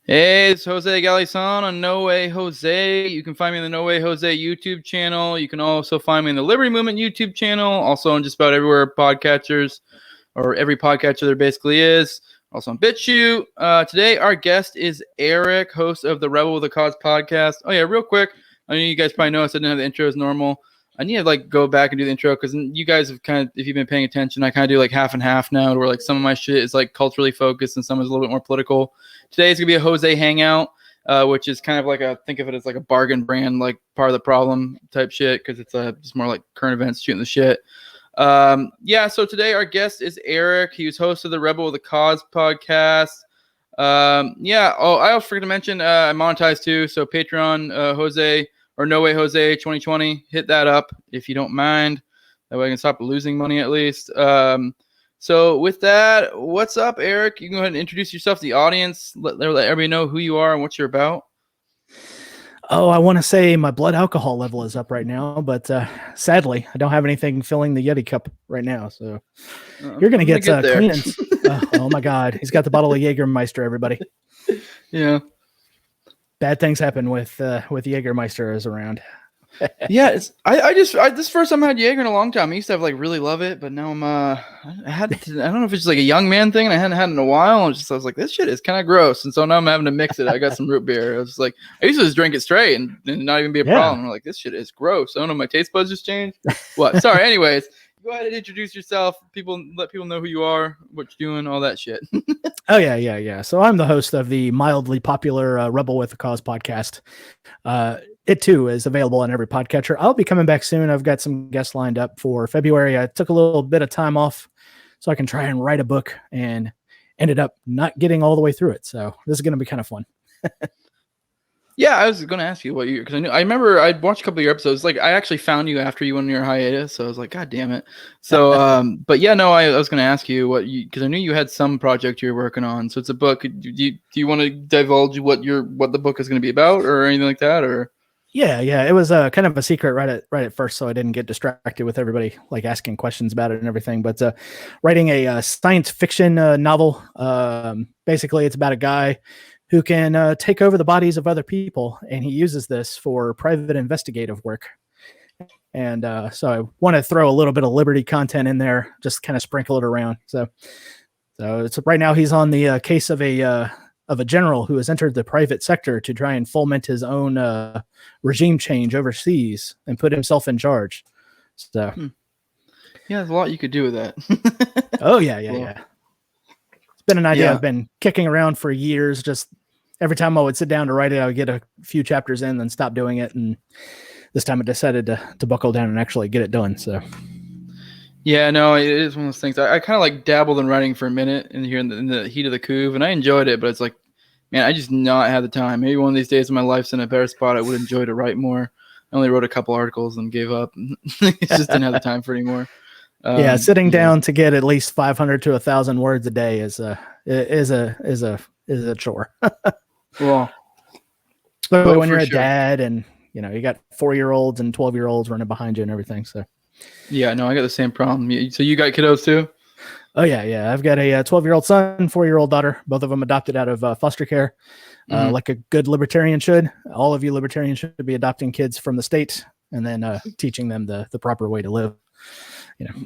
Hey, it's Jose Galison on No Way Jose. You can find me on the No Way Jose YouTube channel. You can also find me in the Liberty Movement YouTube channel, also on just about everywhere podcatchers, or every podcatcher there basically is. Also on BitChute. Today, our guest is Eric, host of the Rebel with a Cause podcast. Oh, yeah, real quick. I know you guys probably noticed I didn't have the intro as normal. I need to go back and do the intro because you guys have kind of, if you've been paying attention, I kind of do half and half now, where some of my shit is culturally focused and some is a little bit more political. Today is gonna be a Jose Hangout, which is kind of think of it as a bargain brand, part of the problem type shit, because it's just more current events, shooting the shit. So today our guest is Eric. He was host of the Rebel with a Cause podcast. I also forgot to mention I monetize too, so Patreon, Jose or No Way Jose 2020, hit that up if you don't mind. That way I can stop losing money at least. So with that, what's up, Eric? You can go ahead and introduce yourself to the audience. Let everybody know who you are and what you're about. Oh, I want to say my blood alcohol level is up right now, but sadly, I don't have anything filling the Yeti cup right now. So you're going to get cleanings. Oh my God. He's got the bottle of Jägermeister, everybody. Yeah. Bad things happen with Jägermeister is around. Yeah, this first time I had Jaeger in a long time. I used to have really love it, but now I don't know if it's just a young man thing, and I hadn't had it in a while. I was like, this shit is kind of gross, and so now I'm having to mix it. I got some root beer. I was I used to just drink it straight and not even be a problem. I'm like, this shit is gross. I don't know, my taste buds just changed. What? Sorry. Anyways, go ahead and introduce yourself. Let people know who you are, what you're doing, all that shit. Oh yeah. So I'm the host of the mildly popular Rebel with a Cause podcast. It too is available on every podcatcher. I'll be coming back soon. I've got some guests lined up for February. I took a little bit of time off so I can try and write a book, and ended up not getting all the way through it. So this is going to be kind of fun. Yeah, I was going to ask you what because I remember I watched a couple of your episodes. I actually found you after you went on your hiatus, so I was like, God damn it. So, but yeah, no, I was going to ask you because I knew you had some project you were working on. So it's a book. Do you want to divulge what the book is going to be about or anything like that, or? Yeah. It was kind of a secret right at first, so I didn't get distracted with everybody asking questions about it and everything. But writing a science fiction novel. Basically, it's about a guy who can take over the bodies of other people, and he uses this for private investigative work. And so I want to throw a little bit of Liberty content in there, just kind of sprinkle it around. So it's right now he's on the case of a general who has entered the private sector to try and foment his own regime change overseas and put himself in charge. So, yeah, there's a lot you could do with that. Oh yeah. It's been an idea I've been kicking around for years. Just every time I would sit down to write it, I would get a few chapters in, then stop doing it. And this time I decided to buckle down and actually get it done. So. Yeah, no, it is one of those things. I kind of dabbled in writing for a minute in the heat of the coup, and I enjoyed it, but it's man, I just not had the time. Maybe one of these days in my life's in a better spot, I would enjoy to write more. I only wrote a couple articles and gave up. Just didn't have the time for anymore. Sitting down to get at least 500 to 1,000 words a day is a chore. Well, especially when you're a dad and you got 4-year-olds and 12-year-olds running behind you and everything. So. Yeah, no, I got the same problem. So you got kiddos too? Oh yeah. I've got a 12-year-old son, 4-year-old daughter, both of them adopted out of foster care. Like a good libertarian should. All of you libertarians should be adopting kids from the state and then teaching them the proper way to live.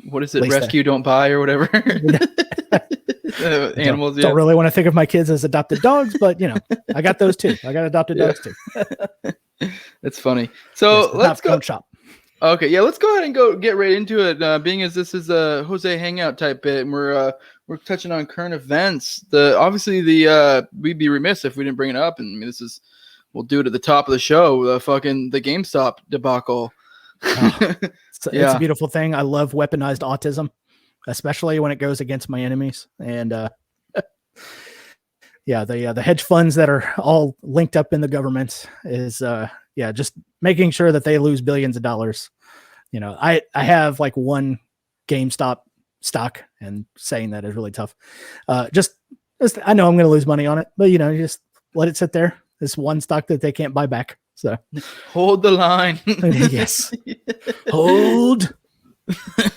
What is it? Rescue, don't buy, or whatever. Animals. Don't really want to think of my kids as adopted dogs, but I got those too. I got adopted dogs too. That's funny. So let's go shop. Okay, yeah, let's go ahead and get right into it. Being as this is a Jose Hangout type bit, and we're touching on current events. We'd be remiss if we didn't bring it up, and we'll do it at the top of the show. The GameStop debacle. It's a beautiful thing. I love weaponized autism, especially when it goes against my enemies. And the hedge funds that are all linked up in the government is just making sure that they lose billions of dollars. I have one GameStop stock, and saying that is really tough. Just I know I'm going to lose money on it, but just let it sit there. It's one stock that they can't buy back. So hold the line. Yes. Hold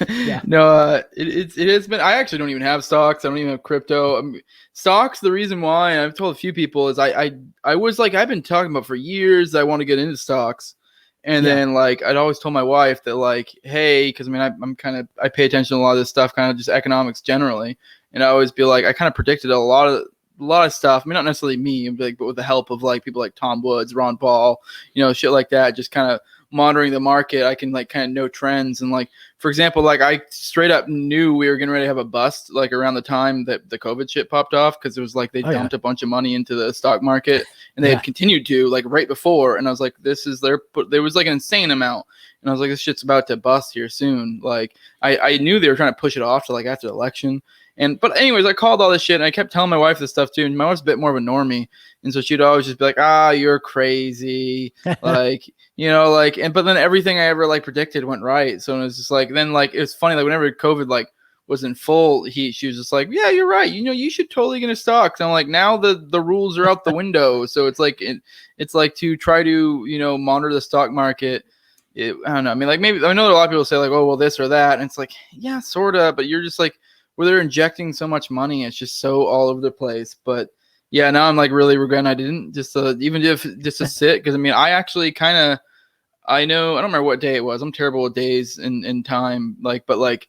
Yeah. No, it has been. I actually don't even have stocks. I don't even have crypto. Stocks. The reason why, and I've told a few people, is I was like, I've been talking about for years. I want to get into stocks, and Yeah. then like I'd always told my wife that like, hey, because I mean I'm kind of I pay attention to a lot of this stuff, kind of just economics generally, and I always be like, I kind of predicted a lot of stuff. I mean, not necessarily me, like, but with the help of like people like Tom Woods, Ron Paul, shit like that. Just kind of monitoring the market, I can like kind of know trends. And like, for example, like I straight up knew we were getting ready to have a bust like around the time that the COVID shit popped off, because it was like they dumped a bunch of money into the stock market, and they had continued to like right before. And I was like, this is there was like an insane amount. And I was like, this shit's about to bust here soon. Like I knew they were trying to push it off to like after the election. But anyways, I called all this shit, and I kept telling my wife this stuff too. And my wife's a bit more of a normie, and so she'd always just be like, you're crazy. Like, but then everything I ever like predicted went right. So it was just like, then like, it was funny, like whenever COVID like was in full heat, she was just like, yeah, you're right. You should totally get into stocks. And I'm like, now the rules are out the window. So it's like, it's like to try to, monitor the stock market. I don't know. I mean, like maybe, I know a lot of people say like, oh, well, this or that. And it's like, yeah, sort of, but you're just like, where they're injecting so much money, it's just so all over the place. But yeah, now I'm like really regretting I didn't just to sit, because I mean I actually kind of I don't remember what day it was. I'm terrible with days and time, but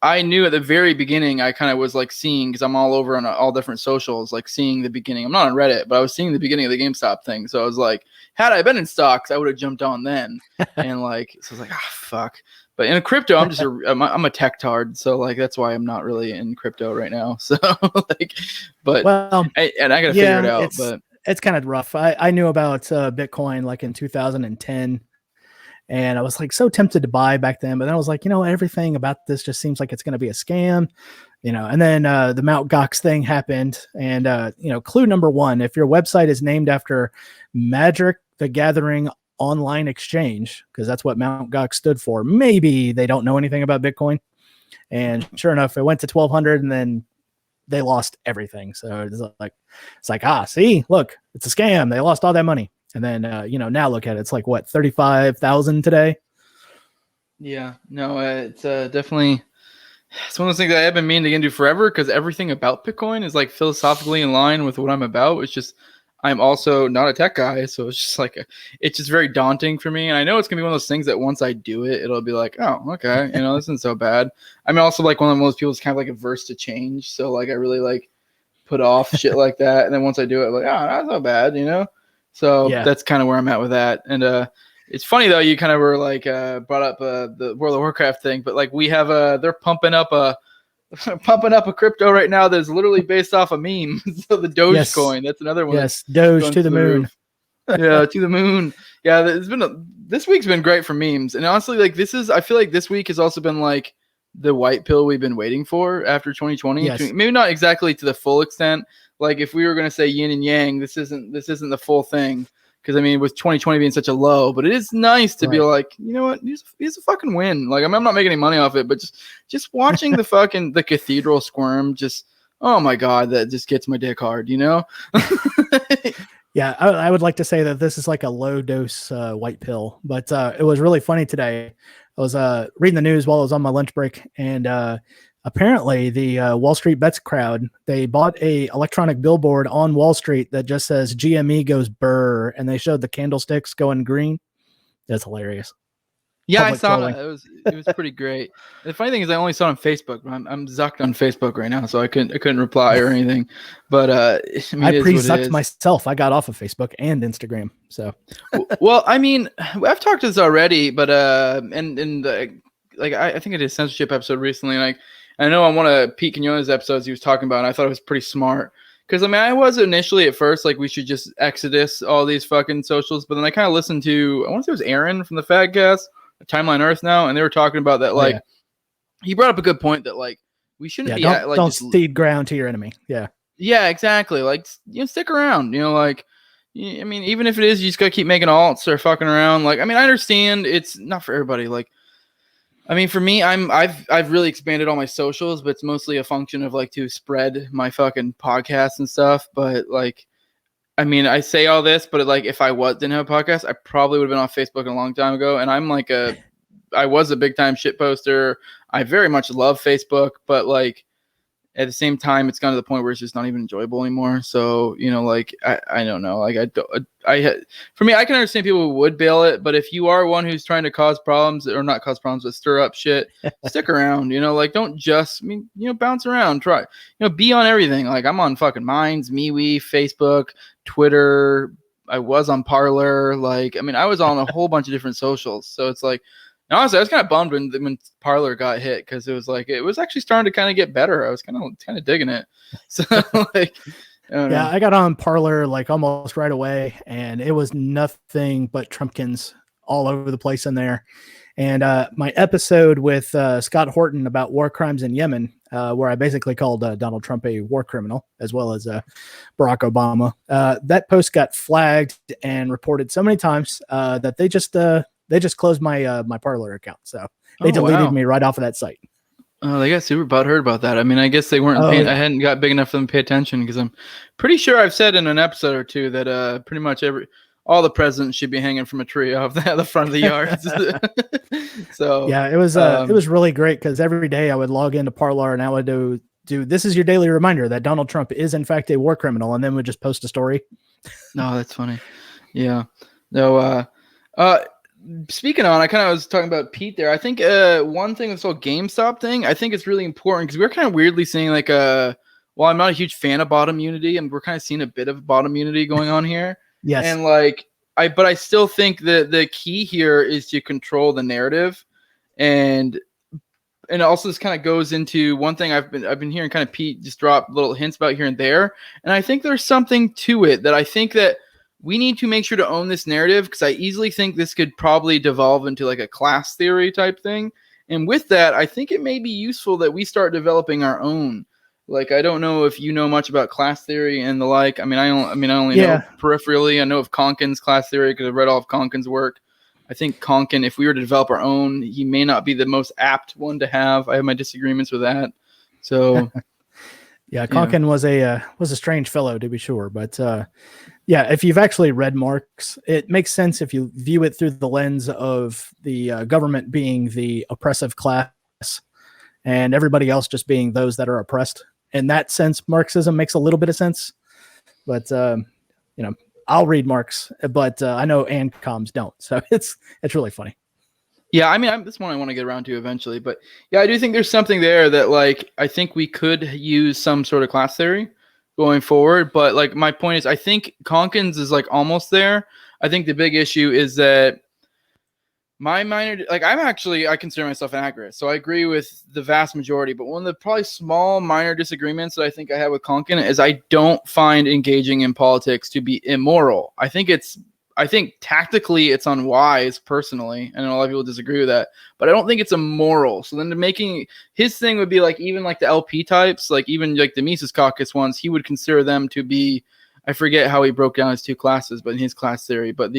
I knew at the very beginning I kind of was like seeing, because I'm all over on all different socials, like seeing the beginning. I'm not on Reddit, but I was seeing the beginning of the GameStop thing. So I was like, had I been in stocks, I would have jumped on then. And like, so I was like, fuck. But in crypto, I'm a tech tard, so like that's why I'm not really in crypto right now. So like, but I gotta figure it out. But it's kind of rough. I knew about Bitcoin like in 2010, and I was like so tempted to buy back then, but then I was like, everything about this just seems like it's going to be a scam, And then the Mt. Gox thing happened, and clue number one: if your website is named after Magic the Gathering online exchange, because that's what Mt. Gox stood for, maybe they don't know anything about Bitcoin. And sure enough, it went to 1,200, and then they lost everything. So it's like, see, look, it's a scam. They lost all that money. And then now look at it. It's like what, 35,000 today? Yeah, no, it's definitely, it's one of those things that I've been meaning to get into forever, because everything about Bitcoin is like philosophically in line with what I'm about. It's just, I'm also not a tech guy, so it's just like it's just very daunting for me. And I know it's gonna be one of those things that once I do it, it'll be like, oh, okay, this isn't so bad. I'm also like one of those people who's kind of like averse to change, so like I really like put off shit like that. And then once I do it, I'm like, oh, not so bad, So that's kind of where I'm at with that. And it's funny though, you kind of were like brought up the World of Warcraft thing, but like we have they're pumping up a crypto right now that's literally based off a meme. So the Dogecoin, that's another one. Yes, Doge to the moon. Yeah, to the moon. Yeah, this week's been great for memes. And honestly, like I feel like this week has also been like the white pill we've been waiting for after 2020. Yes. Maybe not exactly to the full extent. Like if we were going to say yin and yang, this isn't the full thing. Because I mean, with 2020 being such a low, but it is nice to be like, you know what, he's a fucking win. Like I'm not making any money off it, but just watching the cathedral squirm, just, oh my god, that just gets my dick hard, Yeah, I would like to say that this is like a low dose white pill, but it was really funny today. I was reading the news while I was on my lunch break, and apparently the Wall Street Bets crowd, they bought a electronic billboard on Wall Street that just says GME goes burr, and they showed the candlesticks going green. That's hilarious. Yeah, I saw it. It was pretty great. The funny thing is I only saw it on Facebook. I'm zucked on Facebook right now, so I couldn't reply or anything. But I pre-zucked myself. I got off of Facebook and Instagram. So well, I mean, I've talked to this already, but like I think I did a censorship episode recently, and I know on one of Pete Quinones' episodes he was talking about, and I thought it was pretty smart. Because, I mean, I was initially at first like we should just exodus all these fucking socials, but then I kind of listened to, I want to say it was Aaron from the Fadcast, Timeline Earth now, and they were talking about that, like, he brought up a good point that, like, we shouldn't be don't cede ground to your enemy. Yeah, exactly. Like, stick around, like, I mean, even if it is, you just gotta keep making alts or fucking around. Like, I mean, I understand it's not for everybody. Like, I mean, for me, I've really expanded all my socials, but it's mostly a function of like to spread my fucking podcasts and stuff. But like, I mean, I say all this, but like, if I didn't have a podcast, I probably would have been on Facebook a long time ago. And I'm like I was a big time shit poster. I very much love Facebook, but like at the same time, it's gotten to the point where it's just not even enjoyable anymore. So, you know, like, I don't know. Like, for me, I can understand people who would bail it, but if you are one who's trying to cause problems, or not cause problems, but stir up shit, stick around, you know, like, don't just, bounce around, try, be on everything. Like, I'm on fucking Minds, MeWe, Facebook, Twitter. I was on Parler. Like, I was on a whole bunch of different socials. So it's like, honestly, I was kind of bummed when Parler got hit, because it was actually starting to kind of get better. I was kind of digging it. So like, I got on Parler like almost right away, and it was nothing but Trumpkins all over the place in there. And my episode with Scott Horton about war crimes in Yemen, where I basically called Donald Trump a war criminal, as well as Barack Obama, that post got flagged and reported so many times that they just closed my my Parler account. So they deleted me right off of that site. Oh, they got super butthurt about that. I guess they weren't I hadn't got big enough for them to pay attention, because I'm pretty sure I've said in an episode or two that pretty much all the presidents should be hanging from a tree off the front of the yards. So yeah, it was really great, because every day I would log into Parler and I would do this is your daily reminder that Donald Trump is in fact a war criminal, and then would just post a story. No, that's funny. Yeah. No, speaking on, I kind of was talking about Pete there. I think one thing, this whole GameStop thing, I think it's really important, because we're kind of weirdly seeing like I'm not a huge fan of bottom unity, and we're kind of seeing a bit of bottom unity going on here. Yes. And like, but I still think that the key here is to control the narrative, and also this kind of goes into one thing I've been hearing kind of Pete just drop little hints about here and there, and I think there's something to it that I think that we need to make sure to own this narrative, because I easily think this could probably devolve into like a class theory type thing. And with that, I think it may be useful that we start developing our own. Like, I don't know if you know much about class theory and the like. I only know peripherally. I know of Konkin's class theory because I've read all of Konkin's work. I think Konkin, if we were to develop our own, he may not be the most apt one to have. I have my disagreements with that. So, yeah, Konkin was a strange fellow, to be sure, but. If you've actually read Marx, it makes sense if you view it through the lens of the government being the oppressive class and everybody else just being those that are oppressed. In that sense, Marxism makes a little bit of sense. But, I'll read Marx, but I know ANCOMs don't. So it's really funny. Yeah, this one I want to get around to eventually. But, yeah, I do think there's something there that, like, I think we could use some sort of class theory going forward, but like my point is, I think Konkin's is like almost there. I think the big issue is that my minor, like I consider myself an agorist, so I agree with the vast majority. But one of the probably small minor disagreements that I think I have with Konkin is I don't find engaging in politics to be immoral. I think tactically it's unwise personally, and a lot of people disagree with that, but I don't think it's immoral. So then making his thing would be like, even like the LP types, like even like the Mises Caucus ones, he would consider them to be, I forget how he broke down his two classes, but in his class theory, but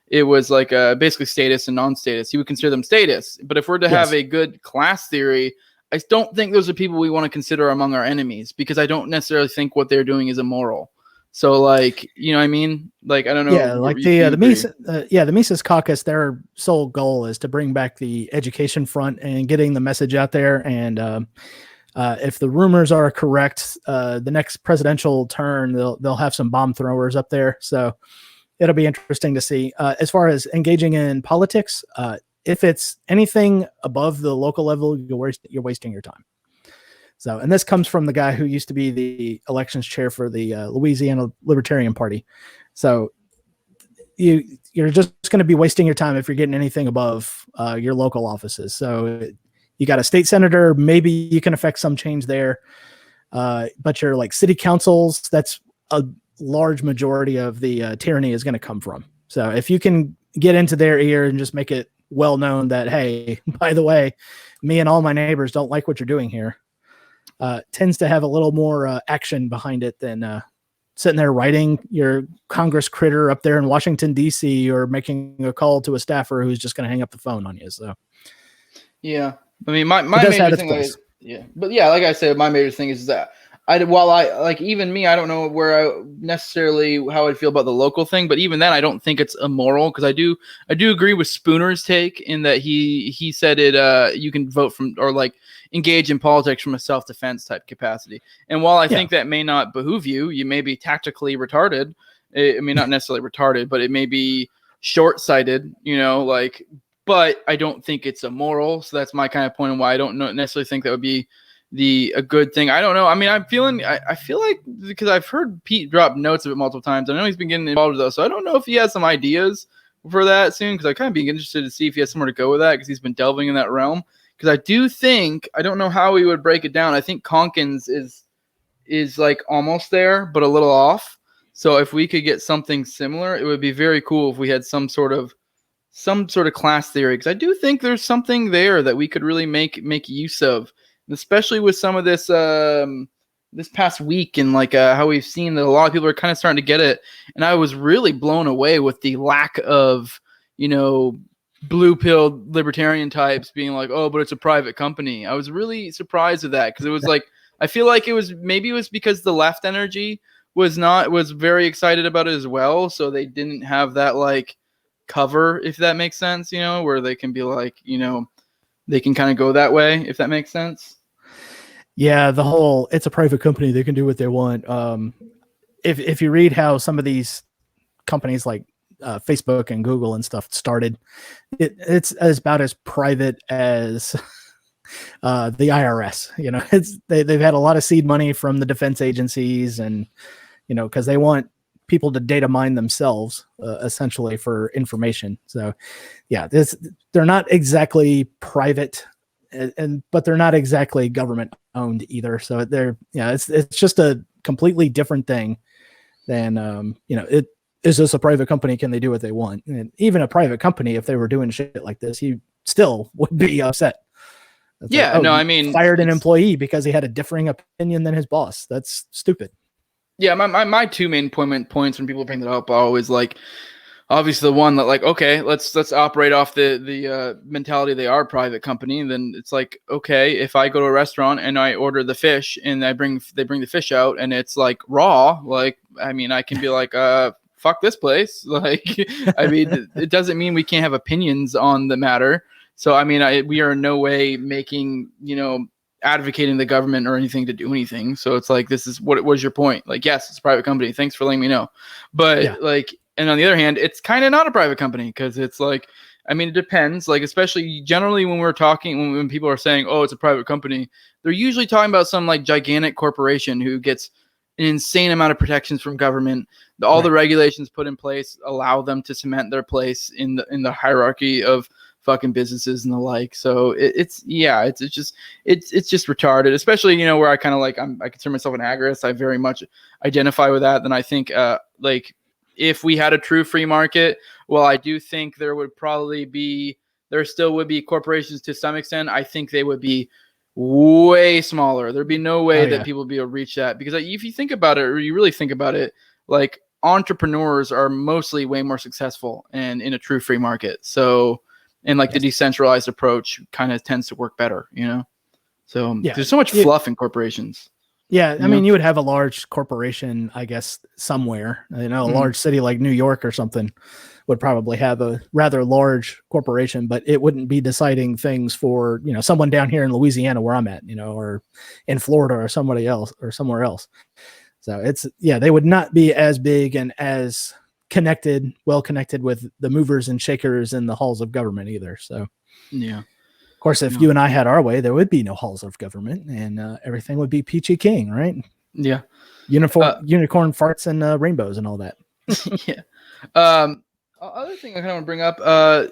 it was like basically status and non-status. He would consider them status. But if we're to have a good class theory, I don't think those are people we want to consider among our enemies, because I don't necessarily think what they're doing is immoral. So, like, you know what I mean? Like, I don't know. Yeah, like the Mises Caucus, their sole goal is to bring back the education front and getting the message out there. And if the rumors are correct, the next presidential turn, they'll have some bomb throwers up there. So it'll be interesting to see. As far as engaging in politics, if it's anything above the local level, you're wasting your time. So, and this comes from the guy who used to be the elections chair for the Louisiana Libertarian Party. So you're just going to be wasting your time if you're getting anything above your local offices. So you got a state senator, maybe you can affect some change there. But your like city councils, that's a large majority of the tyranny is going to come from. So if you can get into their ear and just make it well known that, hey, by the way, me and all my neighbors don't like what you're doing here. Tends to have a little more action behind it than sitting there writing your Congress critter up there in Washington, D.C., or making a call to a staffer who's just going to hang up the phone on you. So, yeah, my major thing, like I said, my major thing is that while I like even me, I don't know where I necessarily how I'd feel about the local thing, but even then, I don't think it's immoral because I do agree with Spooner's take in that he said it you can vote from or like engage in politics from a self-defense type capacity. And while I think that may not behoove you, you may be tactically retarded. I mean, not necessarily retarded, but it may be short-sighted, like. But I don't think it's immoral, so that's my kind of point on why I don't necessarily think that would be a good thing. I don't know. I mean, I feel like because I've heard Pete drop notes of it multiple times. I know he's been getting involved with those, so I don't know if he has some ideas for that soon. Because I kind of be interested to see if he has somewhere to go with that because he's been delving in that realm. Because I do think I don't know how he would break it down. I think Conkins is like almost there, but a little off. So if we could get something similar, it would be very cool if we had some sort of class theory. Because I do think there's something there that we could really make use of. Especially with some of this this past week and like how we've seen that a lot of people are kind of starting to get it. And I was really blown away with the lack of, blue-pilled libertarian types being like, oh, but it's a private company. I was really surprised with that because it was like, I feel like it was because the left energy was very excited about it as well. So they didn't have that like cover, if that makes sense, where they can be like, they can kind of go that way, if that makes sense. Yeah, the whole it's a private company, they can do what they want. If you read how some of these companies like Facebook and Google and stuff started, it's about as private as the IRS. They've had a lot of seed money from the defense agencies, and because they want people to data mine themselves essentially for information. So yeah, they're not exactly private, but they're not exactly government owned either. So it's just a completely different thing than it is. This a private company? Can they do what they want? And even a private company, if they were doing shit like this, you still would be upset. It's I mean, fired an employee because he had a differing opinion than his boss. That's stupid. Yeah, my two main points when people bring that up are always like, obviously the one that like, okay, let's operate off the mentality they are a private company. And then it's like, okay, if I go to a restaurant and I order the fish and they bring the fish out and it's like raw, like, I mean, I can be like, fuck this place. Like, I mean, it doesn't mean we can't have opinions on the matter. So, I mean, we are in no way making, advocating the government or anything to do anything. So it's like, this is what was your point? Like, yes, it's a private company. Thanks for letting me know. But like, and on the other hand, it's kind of not a private company because it's like, I mean, it depends. Like, especially generally when we're talking, when people are saying, oh, it's a private company, they're usually talking about some like gigantic corporation who gets an insane amount of protections from government. All the regulations put in place allow them to cement their place in the hierarchy of fucking businesses and the like. So it's just retarded, especially, where I kind of like, I consider myself an agorist. I very much identify with that. Then I think, like, if we had a true free market, well, I do think there still would be corporations to some extent. I think they would be way smaller. There'd be no way that people would be able to reach that because if you think about it, or you really think about it, like entrepreneurs are mostly way more successful and in a true free market. So, and like the decentralized approach kind of tends to work better, So there's so much fluff in corporations. Yeah, I mean, you would have a large corporation, I guess, somewhere. A large city like New York or something would probably have a rather large corporation, but it wouldn't be deciding things for, someone down here in Louisiana where I'm at, or in Florida or somebody else or somewhere else. So they would not be as big and as well connected with the movers and shakers in the halls of government either. So, yeah. Of course, if you and I had our way, there would be no halls of government, and everything would be peachy keen, right? Yeah. Unicorn farts and rainbows and all that. Yeah. Other thing I kind of want to bring up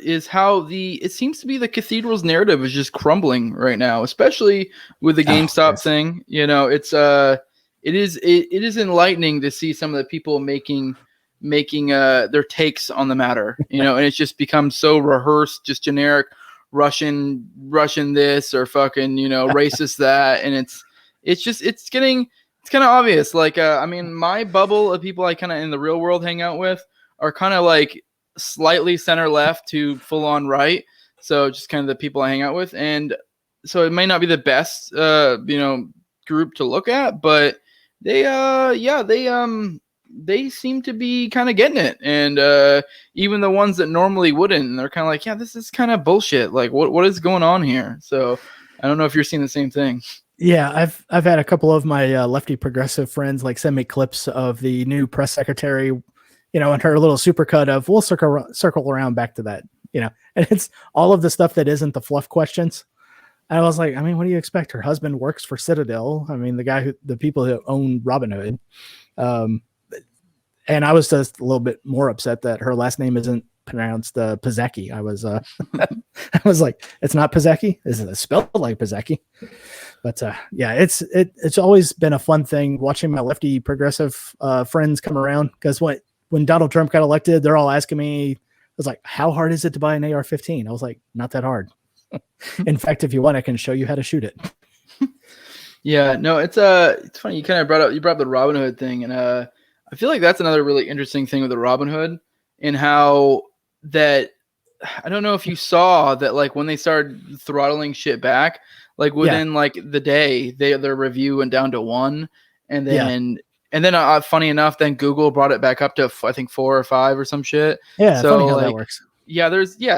is how it seems to be the cathedral's narrative is just crumbling right now, especially with the GameStop thing. It is enlightening to see some of the people making their takes on the matter, and it's just become so rehearsed, just generic. Russian this or fucking, racist that. And it's kind of obvious. Like, I mean, my bubble of people I kind of in the real world hang out with are kind of like slightly center left to full on right. So just kind of the people I hang out with. And so it may not be the best, group to look at, but they seem to be kind of getting it, and even the ones that normally wouldn't, they're kind of like, yeah, this is kind of bullshit. Like, what is going on here? So I don't know if you're seeing the same thing. Yeah, I've had a couple of my lefty progressive friends like send me clips of the new press secretary, and her little supercut of we'll circle around back to that, and it's all of the stuff that isn't the fluff questions. And I was like, I mean, what do you expect? Her husband works for Citadel. I mean, the people who own Robinhood. And I was just a little bit more upset that her last name isn't pronounced Pizzacki. I was I was like, it's not Pizzacki. Isn't it spelled like Pizzacki? But yeah, it's always been a fun thing watching my lefty progressive friends come around, because when Donald Trump got elected, they're all asking me, I was like, how hard is it to buy an AR-15? I was like, not that hard. In fact, if you want, I can show you how to shoot it. Yeah, no, it's funny. You kind of brought up the Robinhood thing, and I feel like that's another really interesting thing with the Robinhood, and how that, I don't know if you saw that, like when they started throttling shit back, like within like the day, their review went down to 1, and then funny enough, then Google brought it back up to I think 4 or 5 or some shit. Yeah, so funny how like, that works. Yeah,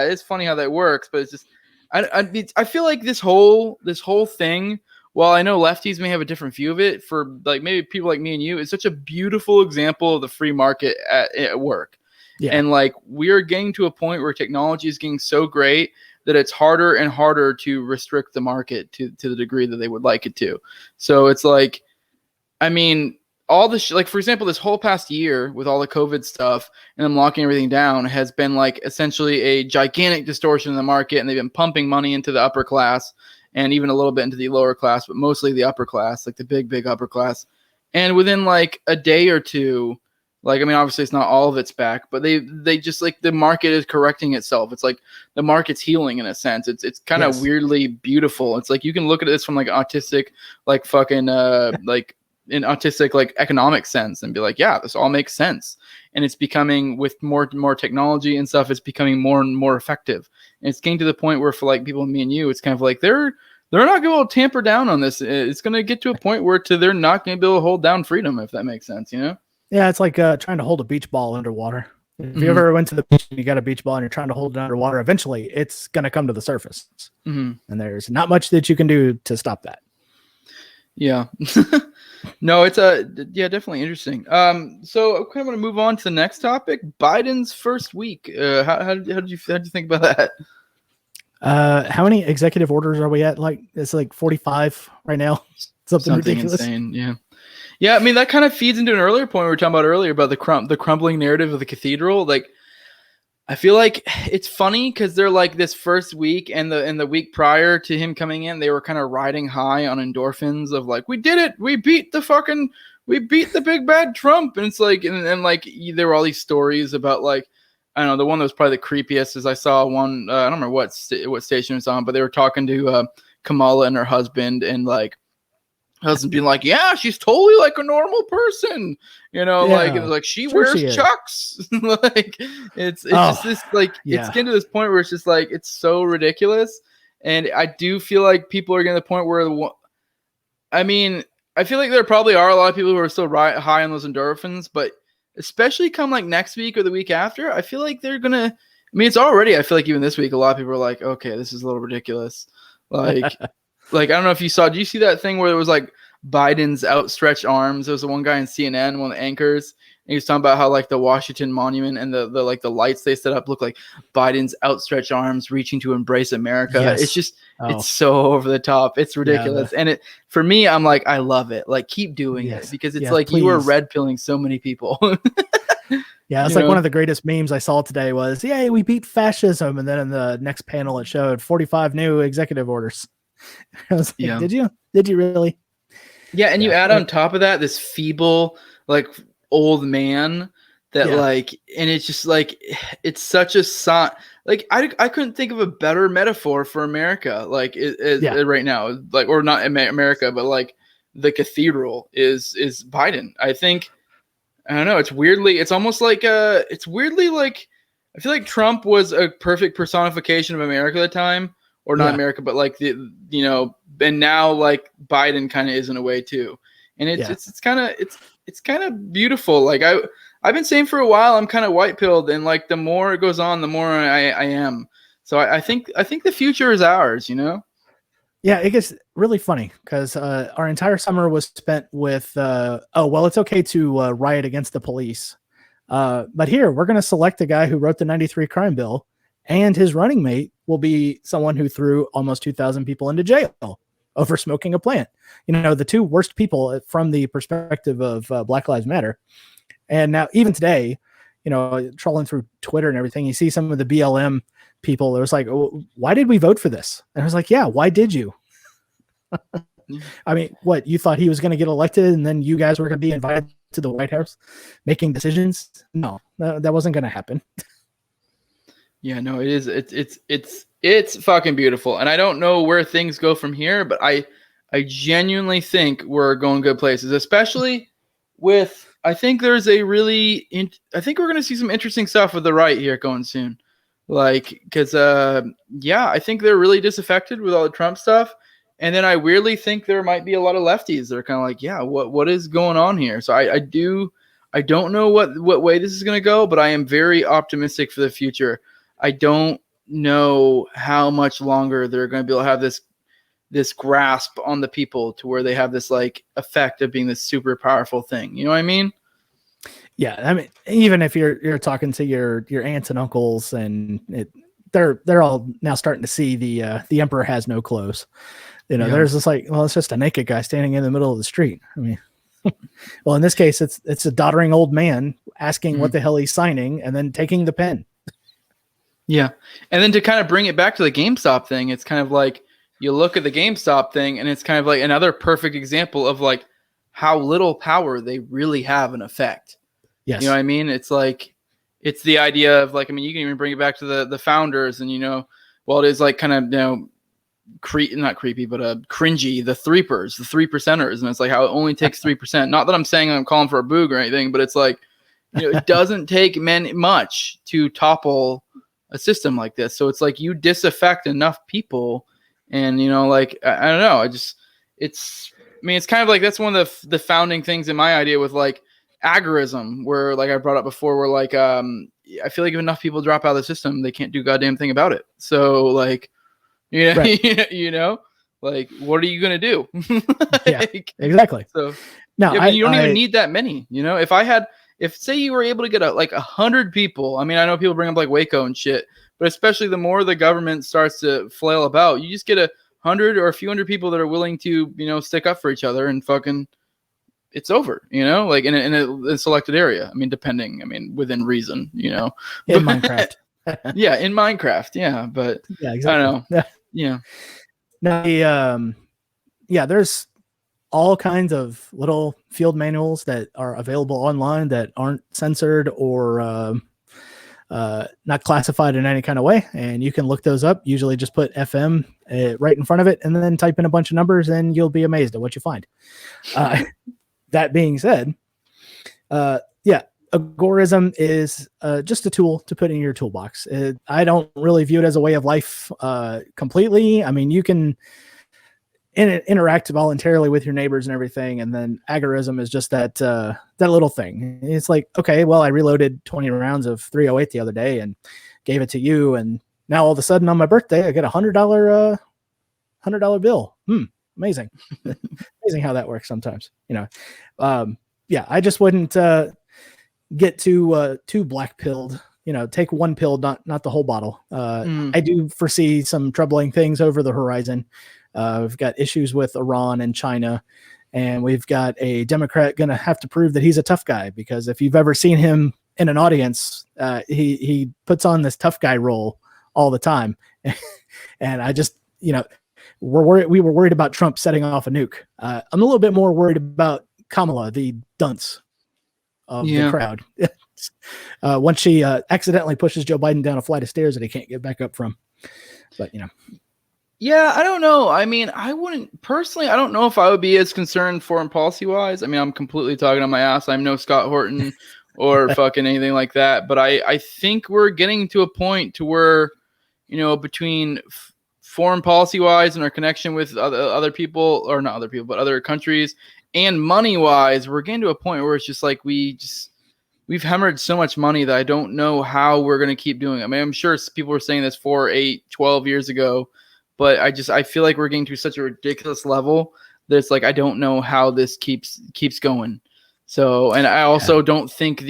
it's funny how that works, but it's just I feel like this whole thing, while I know lefties may have a different view of it, for like maybe people like me and you, is such a beautiful example of the free market at work. Yeah. And like, we are getting to a point where technology is getting so great that it's harder and harder to restrict the market to the degree that they would like it to. So it's like, I mean, all the like, for example, this whole past year with all the COVID stuff and them locking everything down has been like essentially a gigantic distortion in the market, and they've been pumping money into the upper class and even a little bit into the lower class, but mostly the upper class, like the big upper class. And within like a day or two, like, I mean, obviously it's not all of it's back, but they just like, the market is correcting itself. It's like the market's healing in a sense. It's kind of weirdly beautiful. It's like, you can look at this from like autistic, like fucking like in autistic like economic sense and be like, yeah, this all makes sense. And it's becoming, with more technology and stuff, it's becoming more and more effective. And it's getting to the point where, for like people like me and you, it's kind of like they're not going to tamper down on this. It's going to get to a point where they're not going to be able to hold down freedom, if that makes sense, Yeah, it's like trying to hold a beach ball underwater. If you ever went to the beach and you got a beach ball and you're trying to hold it underwater, eventually it's going to come to the surface. And there's not much that you can do to stop that. Yeah. No, it's definitely interesting. So I kind of want to move on to the next topic, Biden's first week. How did you think about that? How many executive orders are we at? Like, it's like 45 right now. Something ridiculous. Insane. Yeah. I mean, that kind of feeds into an earlier point we were talking about earlier about the crumbling narrative of the cathedral. Like, I feel like it's funny because they're like, this first week and the week prior to him coming in, they were kind of riding high on endorphins of like, we did it, we beat the big bad Trump. And it's like, and like, there were all these stories about like, I don't know, the one that was probably the creepiest is I saw one, I don't remember what station it was on, but they were talking to Kamala and her husband, and like, husband being like, yeah, she's totally like a normal person, like she wears Chucks. Like, it's just this, like, it's getting to this point where it's just like, it's so ridiculous. And I do feel like people are getting to the point where, I mean, I feel like there probably are a lot of people who are still high on those endorphins, but especially come like next week or the week after, I feel like they're gonna, I mean, it's already, I feel like even this week, a lot of people are like, okay, this is a little ridiculous. Like, like, I don't know if you saw, did you see that thing where it was like Biden's outstretched arms? There was the one guy in CNN, one of the anchors, and he was talking about how like the Washington Monument and the like the lights they set up look like Biden's outstretched arms reaching to embrace America. Yes. It's just, it's so over the top. It's ridiculous. And it, for me, I'm like, I love it. Like, keep doing it, because it's like, please. You are red pilling so many people. Yeah, it's like one of the greatest memes I saw today was, yay, we beat fascism. And then in the next panel, it showed 45 new executive orders. I was like, did you really? Yeah, and you add on top of that this feeble, like, old man that like, and it's just like, it's such a sign. Like, I couldn't think of a better metaphor for America, like right now, like, or not America, but like the cathedral is Biden. I think, I don't know. It's almost like it's weirdly like, I feel like Trump was a perfect personification of America at the time, or not America, but like and now like Biden kind of is in a way too. And it's kind of beautiful. Like I've been saying for a while, I'm kind of white pilled, and like the more it goes on, the more I am. So I think the future is ours, you know? Yeah, it gets really funny because our entire summer was spent with, it's okay to riot against the police. But here, we're going to select a guy who wrote the 93 crime bill, and his running mate will be someone who threw almost 2,000 people into jail over smoking a plant. You know, the two worst people from the perspective of Black Lives Matter. And now, even today, you know, trolling through Twitter and everything, you see some of the BLM people. It was like, oh, why did we vote for this? And I was like, yeah, why did you? I mean, what, you thought he was going to get elected and then you guys were going to be invited to the White House making decisions? No, that wasn't going to happen. Yeah, no, it is. It's fucking beautiful. And I don't know where things go from here, but I genuinely think we're going good places, especially with, I think there's a really, I think we're going to see some interesting stuff with the right here going soon. Like, because, I think they're really disaffected with all the Trump stuff. And then I weirdly think there might be a lot of lefties that are kind of like, yeah, what is going on here? So I don't know what way this is going to go, but I am very optimistic for the future. I don't know how much longer they're going to be able to have this grasp on the people to where they have this like effect of being this super powerful thing. You know what I mean? Yeah, I mean, even if you're talking to your aunts and uncles, and they're all now starting to see the emperor has no clothes. You know, there's this like, well, it's just a naked guy standing in the middle of the street. I mean, well, in this case, it's a doddering old man asking what the hell he's signing and then taking the pen. Yeah. And then to kind of bring it back to the GameStop thing, it's kind of like you look at the GameStop thing and it's kind of like another perfect example of like how little power they really have an effect. Yes. You know what I mean? It's like, it's the idea of like, I mean, you can even bring it back to the founders and, you know, well, it is like kind of, you know, not creepy, but cringy, the threepers, the 3%ers. And it's like how it only takes 3%. Not that I'm saying I'm calling for a boog or anything, but it's like, you know, it doesn't take much to topple a system like this. So it's like you disaffect enough people and, you know, like, I don't know. It's kind of like, that's one of the founding things in my idea with like agorism, where like I brought up before, where like, I feel like if enough people drop out of the system, they can't do goddamn thing about it. So like, you know, right. You know, like, what are you going to do? Yeah, exactly. So no, yeah, you don't even need that many, you know, if say you were able to get like 100 people, I mean, I know people bring up like Waco and shit, but especially the more the government starts to flail about, you just get 100 or a few hundred people that are willing to, you know, stick up for each other and fucking, it's over, you know, like in a selected area. I mean, within reason, you know, in Minecraft. Yeah, in Minecraft. Yeah, but yeah, exactly. I don't know. Yeah. Now, there's all kinds of little field manuals that are available online that aren't censored or not classified in any kind of way. And you can look those up. Usually just put FM right in front of it and then type in a bunch of numbers and you'll be amazed at what you find. That being said, agorism is just a tool to put in your toolbox. I don't really view it as a way of life completely. I mean, you can interact voluntarily with your neighbors and everything, and then agorism is just that little thing. It's like, okay, well, I reloaded 20 rounds of 308 the other day and gave it to you, and now all of a sudden on my birthday I get $100 bill. Amazing. Amazing how that works sometimes, you know. I just wouldn't get too black pilled, you know, take one pill, not the whole bottle. I do foresee some troubling things over the horizon. We've got issues with Iran and China, and we've got a Democrat going to have to prove that he's a tough guy, because if you've ever seen him in an audience, he puts on this tough guy role all the time. And I just, you know, we were worried about Trump setting off a nuke. I'm a little bit more worried about Kamala, the dunce of the crowd. Once she accidentally pushes Joe Biden down a flight of stairs that he can't get back up from. But, you know. Yeah, I don't know. I mean, I don't know if I would be as concerned foreign policy wise. I mean, I'm completely talking on my ass. I'm no Scott Horton or fucking anything like that. But I think we're getting to a point to where, you know, between foreign policy wise and our connection with other people, or not other people, but other countries, and money wise, we're getting to a point where it's just like we've hemorrhaged so much money that I don't know how we're going to keep doing it. I mean, I'm sure people were saying this 4, 8, 12 years ago, but I feel like we're getting to such a ridiculous level that it's like I don't know how this keeps going. So, and I also don't think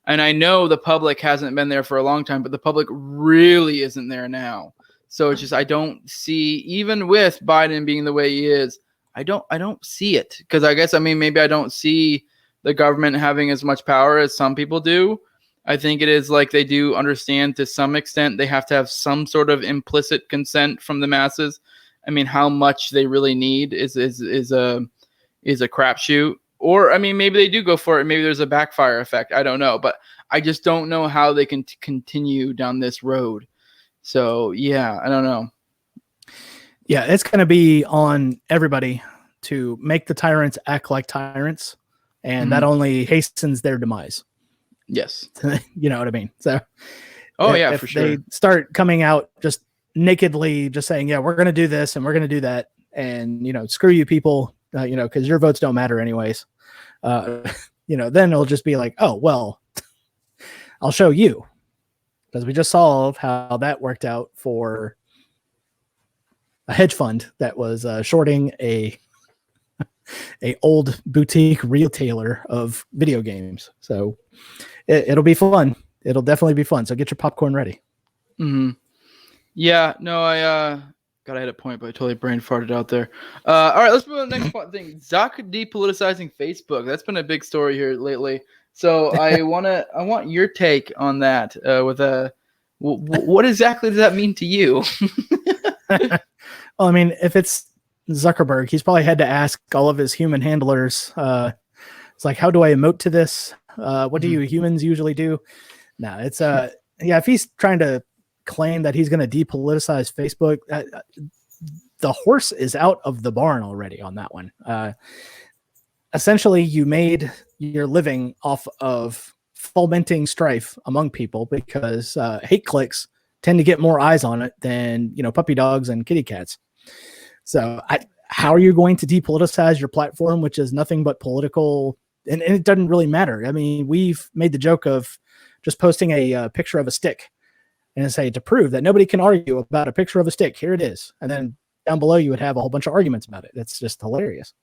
and I know the public hasn't been there for a long time, but the public really isn't there now. So it's just I don't see, even with Biden being the way he is, I don't see it, because I guess, I mean, maybe I don't see the government having as much power as some people do. I think it is like they do understand to some extent they have to have some sort of implicit consent from the masses. I mean, how much they really need is a crapshoot. Or, I mean, maybe they do go for it. Maybe there's a backfire effect. I don't know. But I just don't know how they can continue down this road. So, yeah, I don't know. Yeah, it's going to be on everybody to make the tyrants act like tyrants. And that only hastens their demise. Yes. You know what I mean? So, for sure. They start coming out just nakedly, just saying, yeah, we're going to do this and we're going to do that. And, screw you people, because your votes don't matter anyways. Then it'll just be like, oh, well, I'll show you. Because we just saw how that worked out for a hedge fund that was shorting a old boutique retailer of video games. So it'll be fun. It'll definitely be fun. So get your popcorn ready. Mm-hmm. Yeah, no, I hit a point, but I totally brain farted out there. All right, let's move on to the next thing. Zuck depoliticizing Facebook. That's been a big story here lately. So I want your take on that. What exactly does that mean to you? Well, I mean, if it's Zuckerberg, he's probably had to ask all of his human handlers. It's like, how do I emote to this? What do you humans usually do? No, it's if he's trying to claim that he's going to depoliticize Facebook, the horse is out of the barn already on that one. Essentially, you made your living off of fomenting strife among people because hate clicks tend to get more eyes on it than puppy dogs and kitty cats. So how are you going to depoliticize your platform, which is nothing but political? And it doesn't really matter. I mean, we've made the joke of just posting a picture of a stick and say, to prove that nobody can argue about a picture of a stick, here it is. And then down below, you would have a whole bunch of arguments about it. It's just hilarious.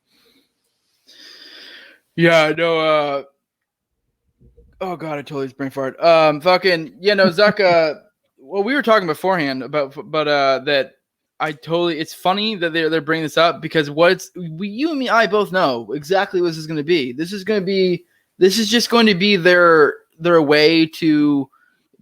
Yeah, no. Oh God, I totally just brain fart. Zuck. Well, we were talking beforehand about, but that it's funny that they're bringing this up, because you and me, I both know exactly what this is going to be. This is just going to be their way to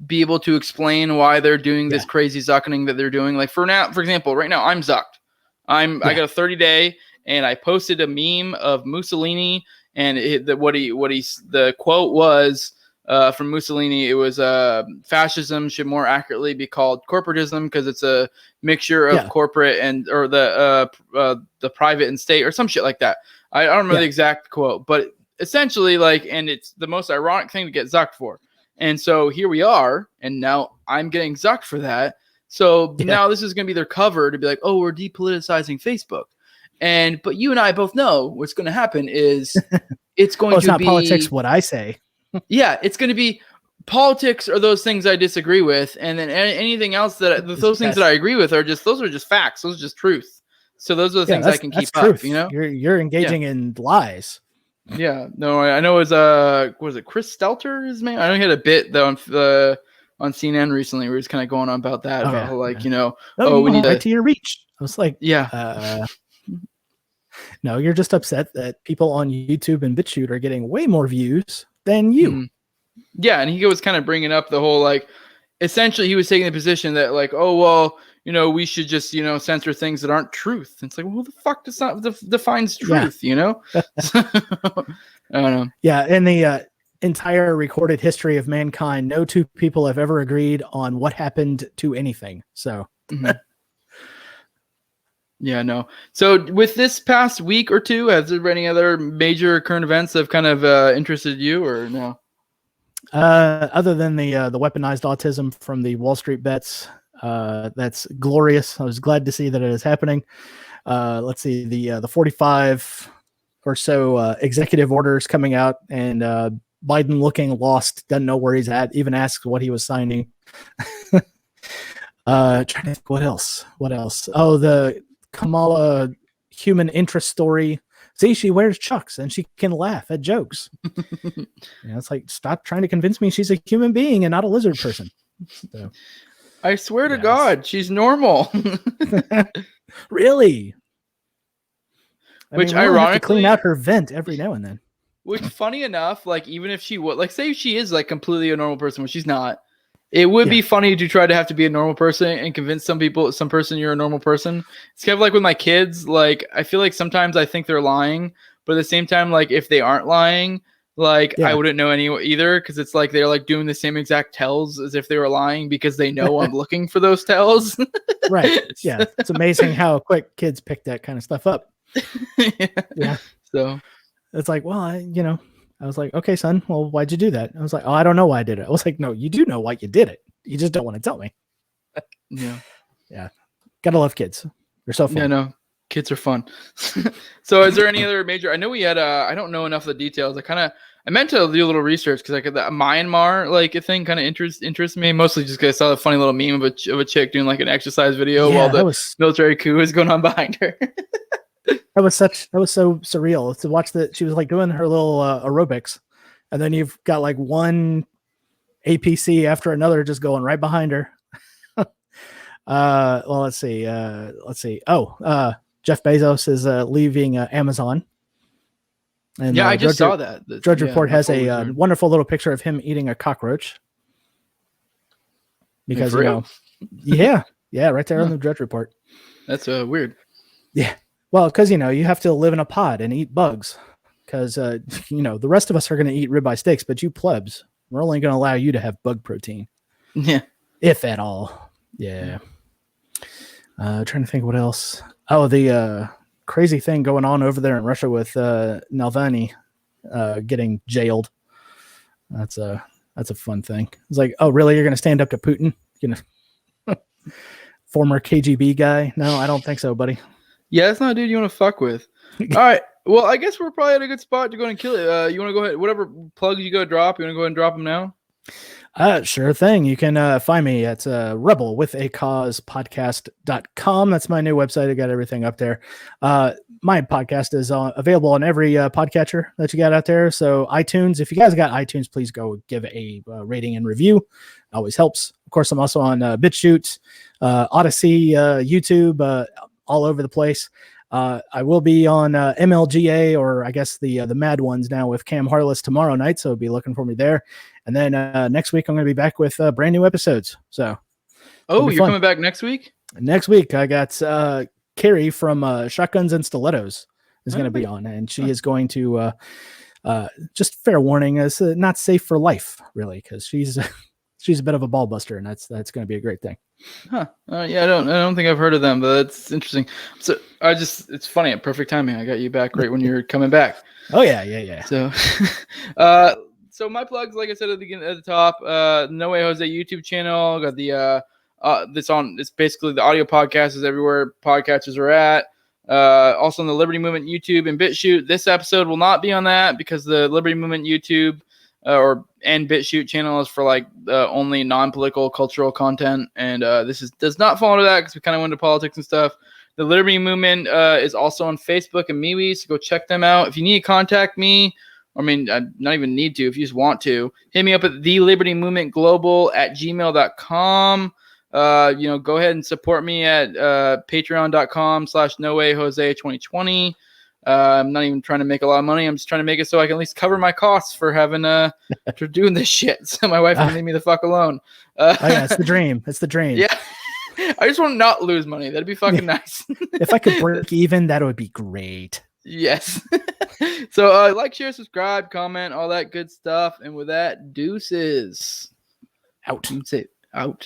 be able to explain why they're doing this crazy zuckening that they're doing. Like for example, right now I'm zucked. I got a 30-day, and I posted a meme of Mussolini, and the quote was from Mussolini. It was fascism should more accurately be called corporatism, because it's a mixture of corporate or the private and state, or some shit like that. I don't remember the exact quote, but essentially, and it's the most ironic thing to get zucked for. And so here we are, and now I'm getting zucked for that. So now this is going to be their cover to be like, oh, we're depoliticizing Facebook. But you and I both know what's going to happen is it's going it's to not be politics, what I say. Yeah, it's going to be politics or those things I disagree with. And then anything else those things that I agree with those are just facts. Those are just truth. So those are the things I can keep up, You're engaging in lies. Yeah, no, I know it was was it Chris Stelter, his name? I know he had a bit though on CNN recently where he's kind of going on about that, we need right to your reach. I was like, no, you're just upset that people on YouTube and BitChute are getting way more views than you. Mm-hmm. Yeah, and he was kind of bringing up the whole essentially he was taking the position that oh well, we should just censor things that aren't truth. And it's like, well, who the fuck defines truth? I don't know. Yeah, in the entire recorded history of mankind, no two people have ever agreed on what happened to anything. So. Mm-hmm. Yeah, no. So with this past week or two, has there been any other major current events that have kind of interested you, or no? Other than the weaponized autism from the Wall Street bets, that's glorious. I was glad to see that it is happening. Let's see, the 45 or so executive orders coming out, and Biden looking lost, doesn't know where he's at, even asks what he was signing. Trying to think what else. Oh, the Kamala human interest story. See, she wears Chucks and she can laugh at jokes. It's like, stop trying to convince me she's a human being and not a lizard person. So, I swear to God, she's normal. Really? Which I mean, ironically, have to clean out her vent every now and then. Which, funny enough, like, even if she would, like, say she is like completely a normal person, which she's not, it would be funny to try to have to be a normal person and convince some person you're a normal person. It's kind of like with my kids. Like, I feel like sometimes I think they're lying, but at the same time, like, if they aren't lying, like, I wouldn't know any either, because it's like they're like doing the same exact tells as if they were lying because they know I'm looking for those tells. Right. Yeah. It's amazing how quick kids pick that kind of stuff up. Yeah. So it's like, well, I was like, okay, son, well, why'd you do that? I was like, oh, I don't know why I did it. I was like, no, you do know why you did it. You just don't want to tell me. Yeah. Yeah. Gotta love kids. They're so fun. Yeah, no, kids are fun. So is there any other major, I know we had, I don't know enough of the details. I meant to do a little research because like the Myanmar, like a thing kind of interests me, mostly just because I saw a funny little meme of a chick doing like an exercise video while the military coup is going on behind her. That was so surreal to watch that. She was like doing her little aerobics, and then you've got like one APC after another just going right behind her. Well, let's see. Oh, Jeff Bezos is leaving Amazon. And I just saw that. Drudge Report has a wonderful little picture of him eating a cockroach. Because yeah, right there on the Drudge Report. That's weird. Yeah. Well, because, you have to live in a pod and eat bugs because, the rest of us are going to eat ribeye steaks, but you plebs, we're only going to allow you to have bug protein. Yeah. If at all. Yeah. Trying to think what else. Oh, the crazy thing going on over there in Russia with Navalny getting jailed. That's a fun thing. It's like, oh, really? You're going to stand up to Putin? Former KGB guy? No, I don't think so, buddy. Yeah, that's not a dude you want to fuck with. All right. Well, I guess we're probably at a good spot to go and kill it. You want to go ahead, whatever plugs you go drop, you want to go ahead and drop them now? Sure thing. You can find me at rebelwithacausedpodcast.com. That's my new website. I got everything up there. My podcast is available on every podcatcher that you got out there. So iTunes, if you guys got iTunes, please go give a rating and review. It always helps. Of course, I'm also on BitChute, Odyssey, YouTube, all over the place. I will be on MLGA, or I guess the Mad Ones now with Cam Harless tomorrow night, so be looking for me there. And then next week I'm going to be back with brand new episodes. So, you're coming back next week? Next week I got Carrie from Shotguns and Stilettos is going to be on, and she is going to just fair warning, is not safe for life, really, because she's a bit of a ball buster, and that's going to be a great thing. Huh. Yeah, I don't think I've heard of them, but that's interesting. So it's funny, at perfect timing. I got you back right when you're coming back. Oh yeah. So, so my plugs, like I said at the top, No Way Jose YouTube channel. Got the it's basically the audio podcast is everywhere podcasters are at. Also on the Liberty Movement YouTube and BitChute. This episode will not be on that because the Liberty Movement YouTube and BitChute channel is for like only non-political cultural content, and does not fall into that because we kind of went into politics and stuff. The Liberty Movement is also on Facebook and MeWe, so go check them out. If you need to contact me, I not even need to, if you just want to, hit me up at thelibertymovementglobal@gmail.com. Go ahead and support me at patreon.com/nowayjose2020. I'm not even trying to make a lot of money. I'm just trying to make it so I can at least cover my costs for having for doing this shit. So my wife won't leave me the fuck alone. It's the dream. It's the dream. Yeah. I just want to not lose money. That'd be fucking nice. If I could break even, that would be great. Yes. So like, share, subscribe, comment, all that good stuff. And with that, deuces. Out. Say out.